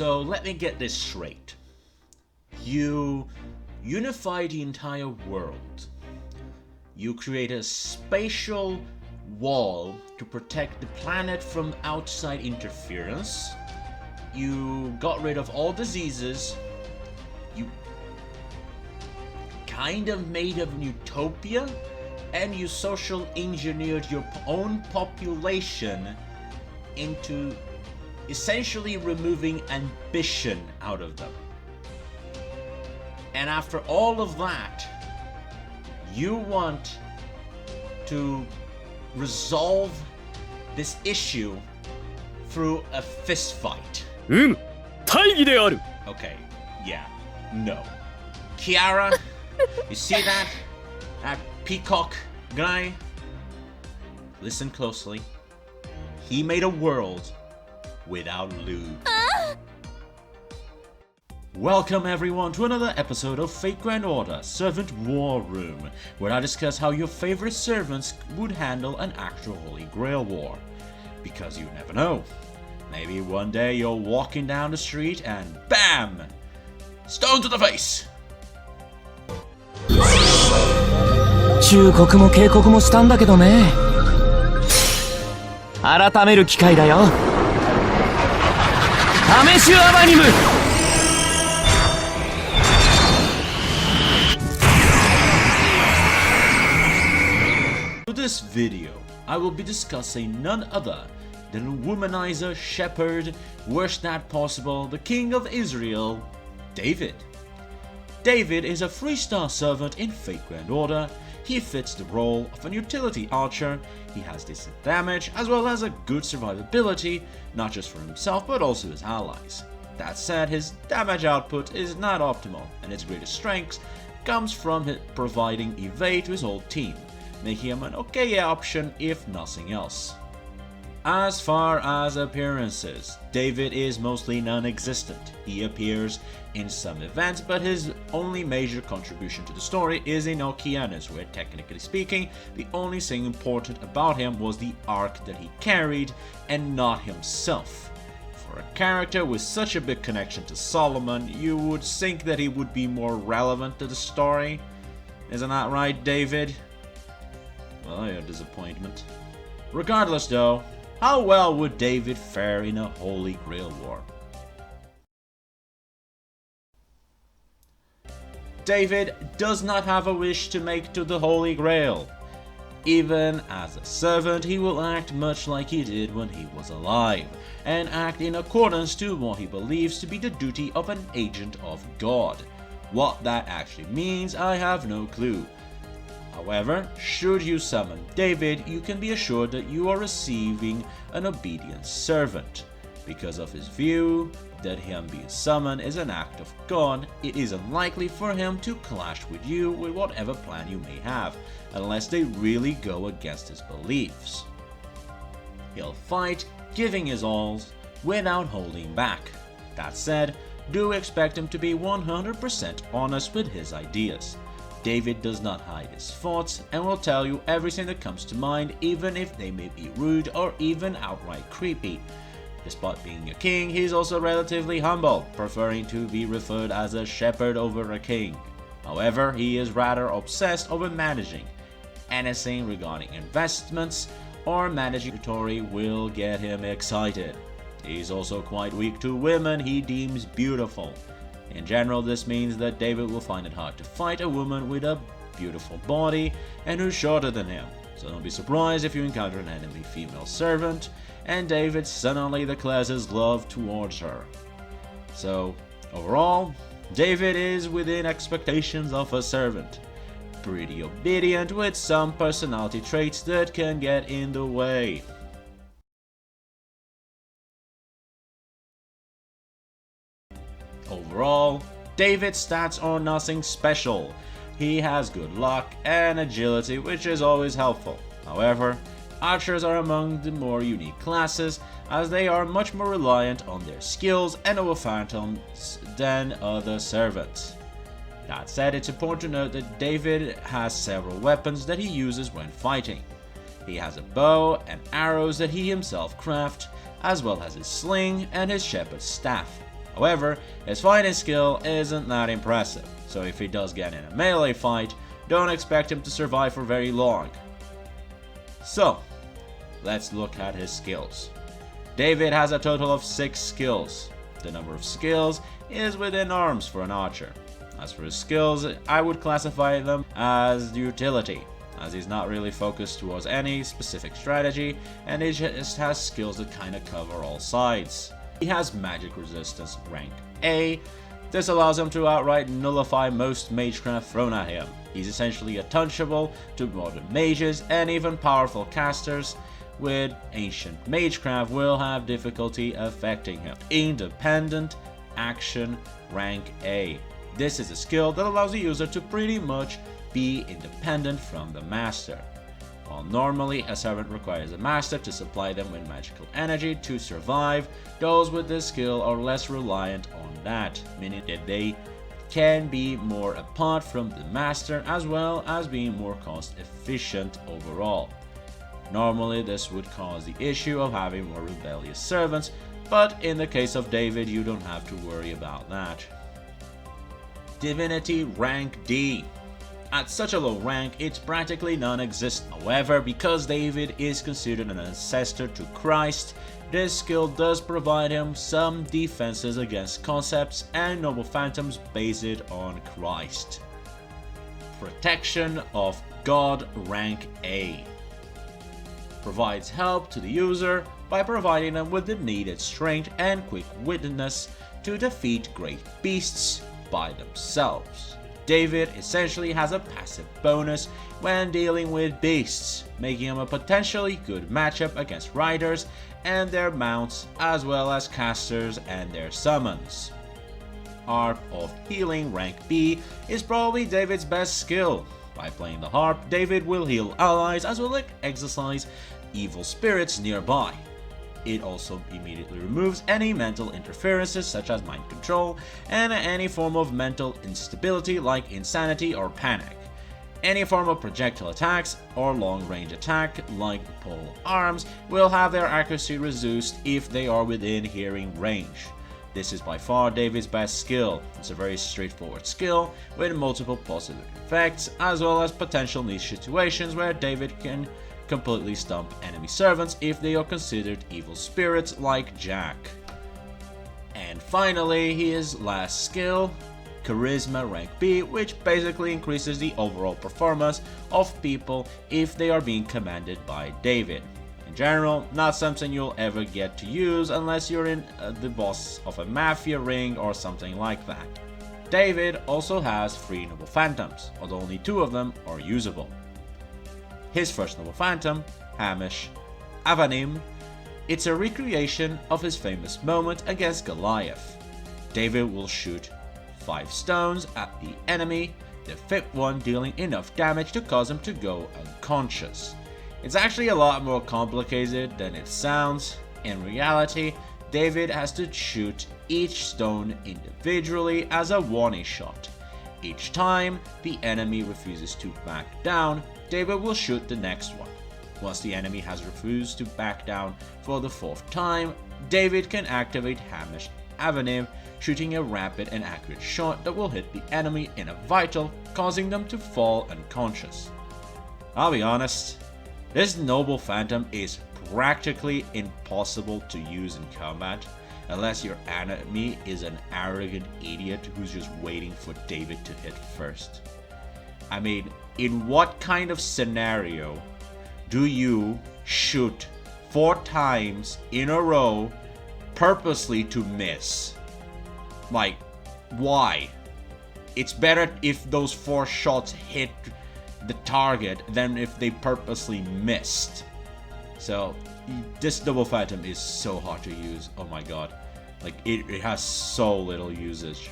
So let me get this straight. You unify the entire world. You create a spatial wall to protect the planet from outside interference. You got rid of all diseases. You kind of made a utopia, and you social engineered your own population into essentially removing ambition out of them. And after all of that, you want to resolve this issue through a fist fight. 大義である Okay, yeah, no. Kiara, you see that? That peacock guy? Listen closely. He made a world without lube. Welcome everyone to another episode of Fate Grand Order Servant War Room, where I discuss how your favorite servants would handle an actual Holy Grail War. Because you never know. Maybe one day you're walking down the street and BAM! Stone to the face! 忠告も警告もしたんだけどね。改める機会だよ。試しアバニム。For this video, I will be discussing none other than womanizer, shepherd, worst that possible, the king of Israel, David. David is a 3-star servant in Fate Grand Order. He fits the role of an utility archer. He has decent damage as well as a good survivability, not just for himself but also his allies. That said, his damage output is not optimal, and his greatest strength comes from providing evade to his whole team, making him an okay option if nothing else. As far as appearances, David is mostly non-existent. He appears in some events, but his only major contribution to the story is in Okeanos, where technically speaking, the only thing important about him was the arc that he carried, and not himself. For a character with such a big connection to Solomon, you would think that he would be more relevant to the story. Isn't that right, David? Well, your disappointment. Regardless though, how well would David fare in a Holy Grail War? David does not have a wish to make to the Holy Grail. Even as a servant, he will act much like he did when he was alive, and act in accordance to what he believes to be the duty of an agent of God. What that actually means, I have no clue. However, should you summon David, you can be assured that you are receiving an obedient servant. Because of his view that him being summoned is an act of God, it is unlikely for him to clash with you with whatever plan you may have, unless they really go against his beliefs. He'll fight, giving his all, without holding back. That said, do expect him to be 100% honest with his ideas. David does not hide his thoughts and will tell you everything that comes to mind, even if they may be rude or even outright creepy. Despite being a king, he's also relatively humble, preferring to be referred as a shepherd over a king. However, he is rather obsessed over managing. Anything regarding investments or managing territory will get him excited. He's also quite weak to women he deems beautiful. In general, this means that David will find it hard to fight a woman with a beautiful body and who's shorter than him. So don't be surprised if you encounter an enemy female servant and David suddenly declares his love towards her. So, overall, David is within expectations of a servant. Pretty obedient with some personality traits that can get in the way. Overall, David's stats are nothing special. He has good luck and agility, which is always helpful. However, archers are among the more unique classes, as they are much more reliant on their skills and over phantoms than other servants. That said, it's important to note that David has several weapons that he uses when fighting. He has a bow and arrows that he himself crafts, as well as his sling and his shepherd's staff. However, his fighting skill isn't that impressive, so if he does get in a melee fight, don't expect him to survive for very long. So, let's look at his skills. David has a total of 6 skills. The number of skills is within norms for an archer. As for his skills, I would classify them as utility, as he's not really focused towards any specific strategy, and he just has skills that kinda cover all sides. He has magic resistance rank A. This allows him to outright nullify most magecraft thrown at him. He's essentially untouchable to modern mages, and even powerful casters with ancient magecraft will have difficulty affecting him. Independent action rank A. This is a skill that allows the user to pretty much be independent from the master. While normally a servant requires a master to supply them with magical energy to survive, those with this skill are less reliant on that, meaning that they can be more apart from the master as well as being more cost efficient overall. Normally this would cause the issue of having more rebellious servants, but in the case of David you don't have to worry about that. Divinity rank D. At such a low rank, it's practically non-existent. However, because David is considered an ancestor to Christ, this skill does provide him some defenses against concepts and noble phantoms based on Christ. Protection of God rank A. Provides help to the user by providing them with the needed strength and quick-wittedness to defeat great beasts by themselves. David essentially has a passive bonus when dealing with beasts, making him a potentially good matchup against riders and their mounts, as well as casters and their summons. Harp of Healing rank B is probably David's best skill. By playing the harp, David will heal allies as well as exorcise evil spirits nearby. It also immediately removes any mental interferences such as mind control and any form of mental instability like insanity or panic. Any form of projectile attacks or long-range attack like pole arms will have their accuracy reduced if they are within hearing range. This is by far David's best skill. It's a very straightforward skill with multiple positive effects as well as potential niche situations where David can completely stump enemy servants if they are considered evil spirits like Jack. And finally, his last skill, Charisma rank B, which basically increases the overall performance of people if they are being commanded by David. In general, not something you'll ever get to use unless you're in the boss of a mafia ring or something like that. David also has 3 noble phantoms, although only 2 of them are usable. His first noble phantom, Hamish Avanim, it's a recreation of his famous moment against Goliath. David will shoot 5 stones at the enemy, the 5th one dealing enough damage to cause him to go unconscious. It's actually a lot more complicated than it sounds. In reality, David has to shoot each stone individually as a warning shot. Each time the enemy refuses to back down, David will shoot the next one. Once the enemy has refused to back down for the 4th time, David can activate Hamish Avanim, shooting a rapid and accurate shot that will hit the enemy in a vital, causing them to fall unconscious. I'll be honest, this noble phantom is practically impossible to use in combat, unless your enemy is an arrogant idiot who's just waiting for David to hit first. I mean, in what kind of scenario do you shoot 4 times in a row purposely to miss? Like, why? It's better if those 4 shots hit the target than if they purposely missed. So this double phantom is so hard to use. Oh my god, like it has so little usage.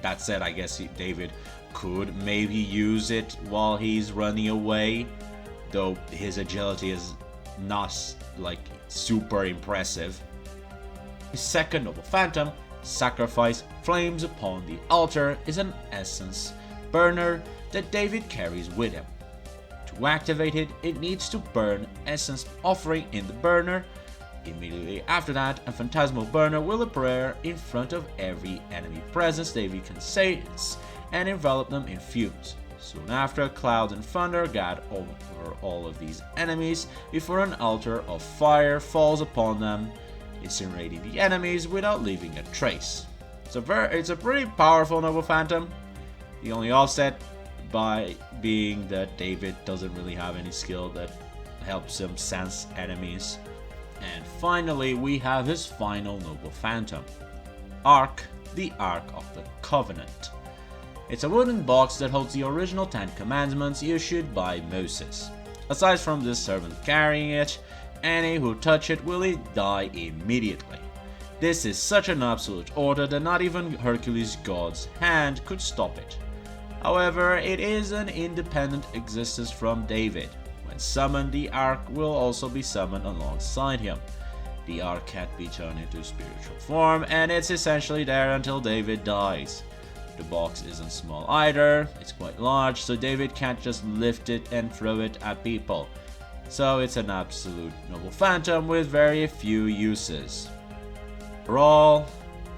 That said, I guess David could maybe use it while he's running away, though his agility is not like super impressive. His second noble phantom, Sacrifice Flames Upon the Altar, is an essence burner that David carries with him. To activate it, it needs to burn essence offering in the burner. Immediately after that, a phantasmal burner will appear in front of every enemy presence David can sense and envelop them in fumes. Soon after, clouds and thunder gather over all of these enemies before an altar of fire falls upon them, incinerating the enemies without leaving a trace. It's a pretty powerful Noble Phantom. The only offset by being that David doesn't really have any skill that helps him sense enemies. And finally, we have his final Noble Phantom, Ark, the Ark of the Covenant. It's a wooden box that holds the original 10 commandments issued by Moses. Aside from this servant carrying it, any who touch it will die immediately. This is such an absolute order that not even Hercules' god's hand could stop it. However, it is an independent existence from David. When summoned, the Ark will also be summoned alongside him. The Ark can't be turned into spiritual form, and it's essentially there until David dies. The box isn't small either, it's quite large, so David can't just lift it and throw it at people. So it's an absolute Noble Phantom with very few uses. Overall,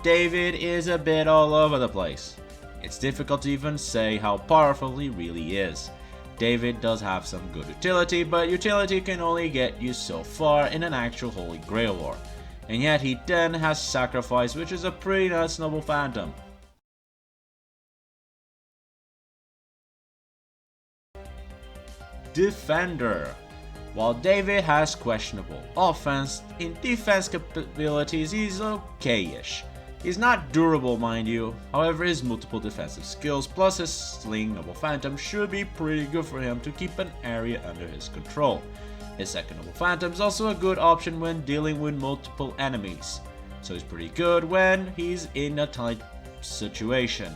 David is a bit all over the place. It's difficult to even say how powerful he really is. David does have some good utility, but utility can only get you so far in an actual Holy Grail War. And yet he then has Sacrifice, which is a pretty nuts Noble Phantom. Defender. While David has questionable offense, in defense capabilities he's okay-ish. He's not durable, mind you, however his multiple defensive skills plus his sling Noble Phantom should be pretty good for him to keep an area under his control. His second Noble Phantom is also a good option when dealing with multiple enemies, so he's pretty good when he's in a tight situation.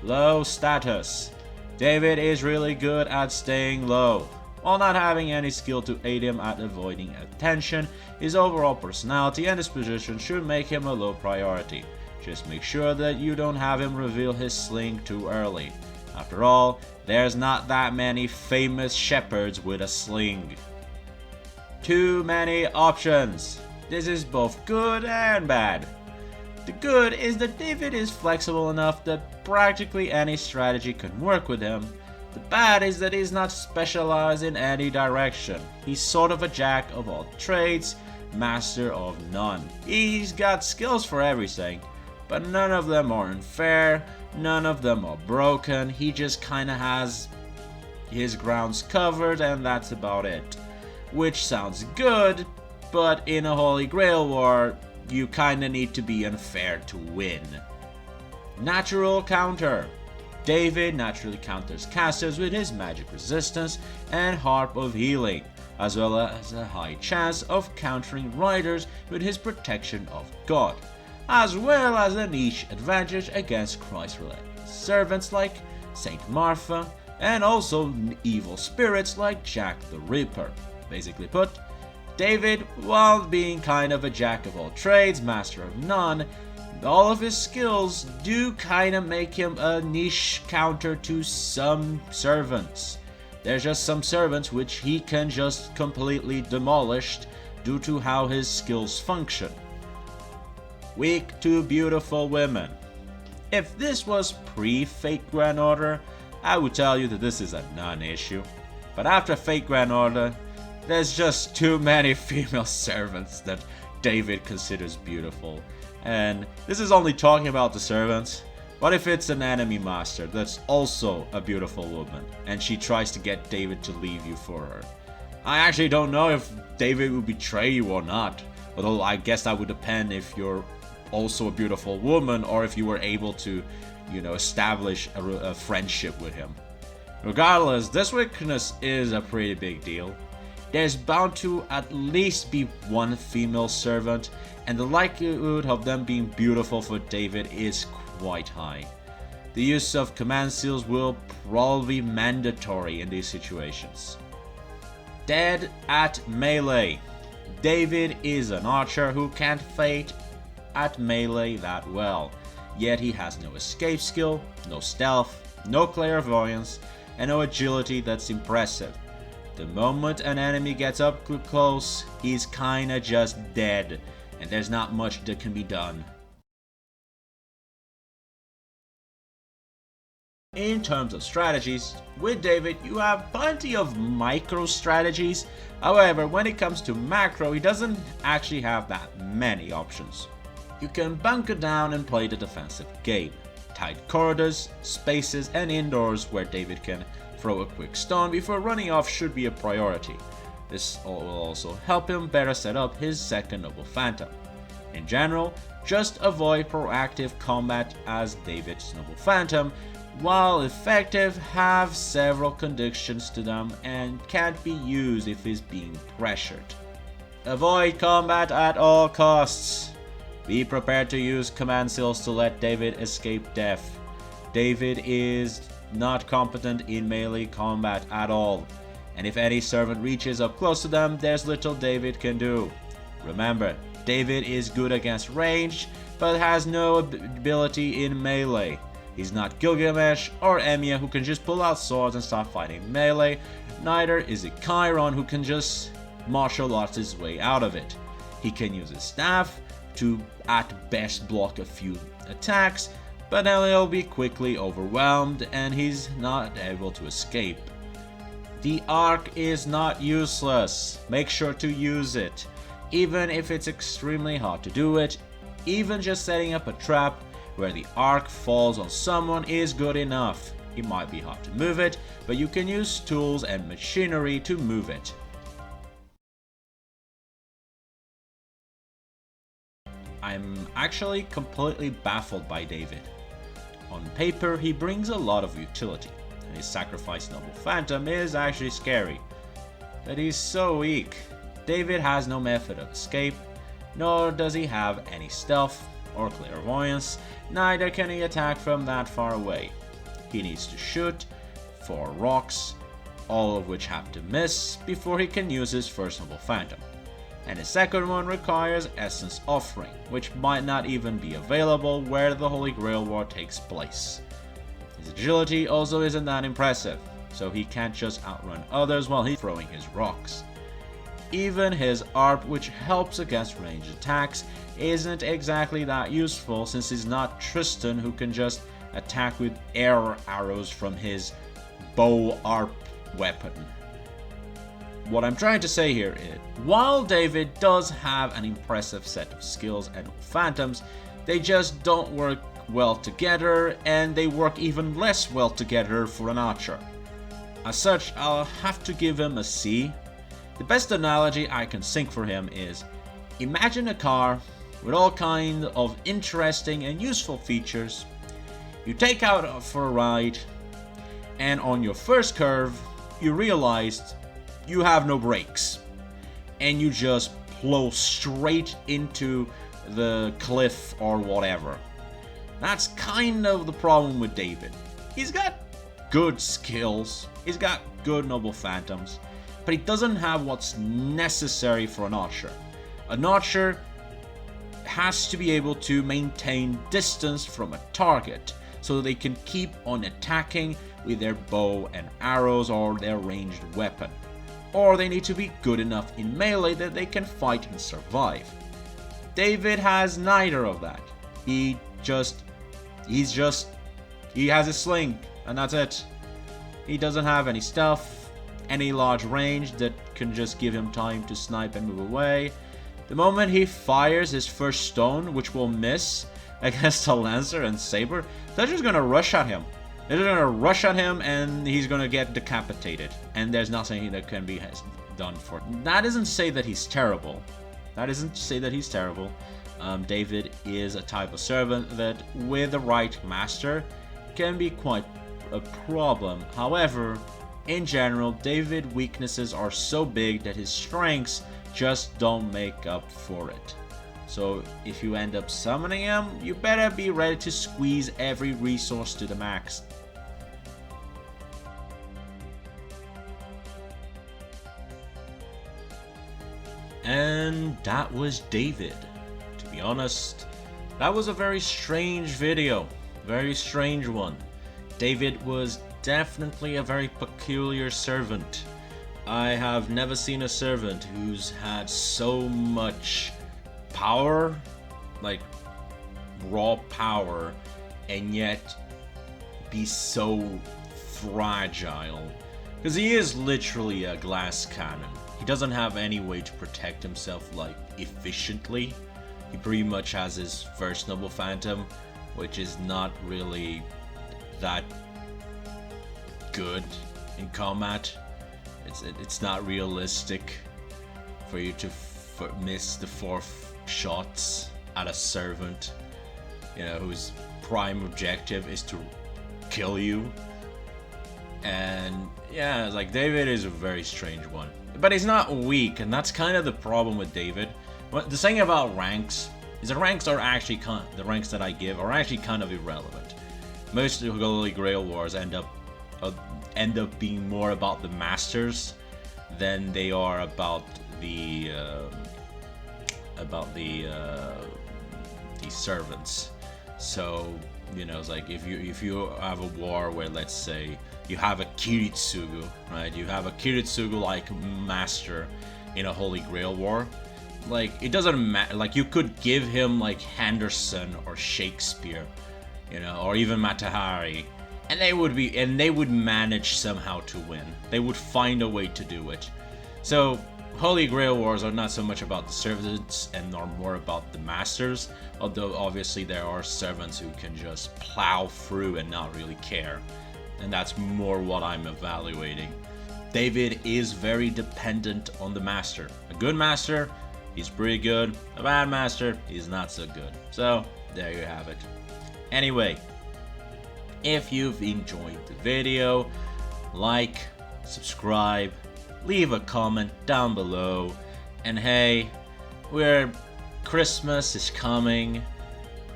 Low status. David is really good at staying low. While not having any skill to aid him at avoiding attention, his overall personality and disposition should make him a low priority. Just make sure that you don't have him reveal his sling too early. After all, there's not that many famous shepherds with a sling. Too many options. This is both good and bad. The good is that David is flexible enough that practically any strategy can work with him. The bad is that he's not specialized in any direction. He's sort of a jack of all trades, master of none. He's got skills for everything, but none of them are unfair, none of them are broken. He just kinda has his grounds covered and that's about it. Which sounds good, but in a Holy Grail War, you kinda need to be unfair to win. Natural counter. David naturally counters casters with his magic resistance and harp of healing, as well as a high chance of countering riders with his protection of God, as well as a niche advantage against Christ-related servants like Saint Martha, and also evil spirits like Jack the Ripper. Basically put, David, while being kind of a jack of all trades, master of none, all of his skills do kinda make him a niche counter to some servants. There's just some servants which he can just completely demolish due to how his skills function. Weak to beautiful women. If this was pre-Fate Grand Order, I would tell you that this is a non-issue. But after Fate Grand Order, there's just too many female servants that David considers beautiful. And this is only talking about the servants. What if it's an enemy master that's also a beautiful woman and she tries to get David to leave you for her? I actually don't know if David would betray you or not, although I guess that would depend if you're also a beautiful woman or if you were able to, establish a friendship with him. Regardless, this weakness is a pretty big deal. There's bound to at least be one female servant, and the likelihood of them being beautiful for David is quite high. The use of command seals will probably be mandatory in these situations. Dead at melee. David is an archer who can't fight at melee that well, yet he has no escape skill, no stealth, no clairvoyance, and no agility that's impressive. The moment an enemy gets up close, he's kinda just dead, and there's not much that can be done. In terms of strategies, with David you have plenty of micro strategies. However, when it comes to macro, he doesn't actually have that many options. You can bunker down and play the defensive game. Tight corridors, spaces and indoors where David can throw a quick stun before running off should be a priority. This will also help him better set up his second Noble Phantom. In general, just avoid proactive combat as David's Noble Phantom, while effective, have several conditions to them and can't be used if he's being pressured. Avoid combat at all costs. Be prepared to use command seals to let David escape death. David is not competent in melee combat at all, and if any servant reaches up close to them, there's little David can do. Remember, David is good against ranged, but has no ability in melee. He's not Gilgamesh or Emiya who can just pull out swords and start fighting melee, neither is it Chiron who can just martial arts his way out of it. He can use his staff to at best block a few attacks, but then he'll be quickly overwhelmed and he's not able to escape. The arc is not useless, make sure to use it, even if it's extremely hard to do it. Even just setting up a trap where the arc falls on someone is good enough. It might be hard to move it, but you can use tools and machinery to move it. I'm actually completely baffled by David. On paper, he brings a lot of utility, and his sacrificed Noble Phantom is actually scary. But he's so weak. David has no method of escape, nor does he have any stealth or clairvoyance, neither can he attack from that far away. He needs to shoot 4 rocks, all of which have to miss before he can use his first Noble Phantom. And the second one requires Essence Offering, which might not even be available where the Holy Grail War takes place. His agility also isn't that impressive, so he can't just outrun others while he's throwing his rocks. Even his ARP, which helps against ranged attacks, isn't exactly that useful since he's not Tristan who can just attack with air arrows from his bow ARP weapon. What I'm trying to say here is, while David does have an impressive set of skills and phantoms, they just don't work well together, and they work even less well together for an archer. As such, I'll have to give him a C. The best analogy I can think for him is, imagine a car with all kinds of interesting and useful features. You take out for a ride, and on your first curve, you realized you have no brakes, and you just plow straight into the cliff or whatever. That's kind of the problem with David. He's got good skills, he's got good Noble Phantoms, but he doesn't have what's necessary for an archer. An archer has to be able to maintain distance from a target so they can keep on attacking with their bow and arrows or their ranged weapon. Or they need to be good enough in melee that they can fight and survive. David has neither of that. He has a sling, and that's it. He doesn't have any stealth, any large range that can just give him time to snipe and move away. The moment he fires his first stone, which will miss against a Lancer and Saber, they're just gonna rush at him. They're just gonna rush at him and he's gonna get decapitated. And there's nothing that can be done for it. That doesn't say that he's terrible. David is a type of servant that, with the right master, can be quite a problem. However, in general, David's weaknesses are so big that his strengths just don't make up for it. So if you end up summoning him, you better be ready to squeeze every resource to the max. And that was David. To be honest, that was a very strange video. Very strange one. David was definitely a very peculiar servant. I have never seen a servant who's had so much power, like raw power, and yet be so fragile. Because he is literally a glass cannon. He doesn't have any way to protect himself like efficiently. He pretty much has his first noble phantom, which is not really that good in combat. It's not realistic for you to miss the 4 shots at a servant, you know, whose prime objective is to kill you. And yeah, like David is a very strange one, but he's not weak, and that's kind of the problem with David. The thing about ranks is the ranks are actually the ranks that I give are actually kind of irrelevant. Most of the Holy Grail Wars end up being more about the masters than they are about the servants. So, you know, it's like if you have a war where, let's say, you have a Kiritsugu, right? You have a Kiritsugu-like master in a Holy Grail War. Like, it doesn't matter. Like, you could give him like Henderson or Shakespeare, you know, or even Matahari, and they would manage somehow to win. They would find a way to do it. So Holy Grail Wars are not so much about the servants and are more about the masters, although obviously there are servants who can just plow through and not really care, and that's more what I'm evaluating. David is very dependent on the master. A good master, he's pretty good. A bad master, he's not so good. So there you have it. Anyway, if you've enjoyed the video, like, subscribe, leave a comment down below, and hey, Christmas is coming.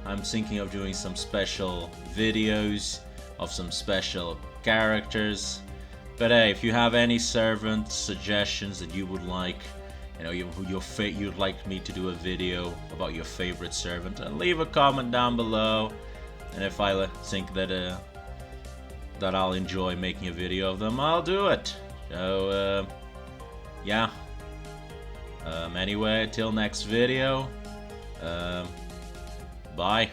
I'm thinking of doing some special videos of some special characters. But hey, if you have any servant suggestions that you would like, you know, you'd like me to do a video about your favorite servant, and leave a comment down below. And if I think that I'll enjoy making a video of them, I'll do it. So yeah. Anyway, till next video. Bye.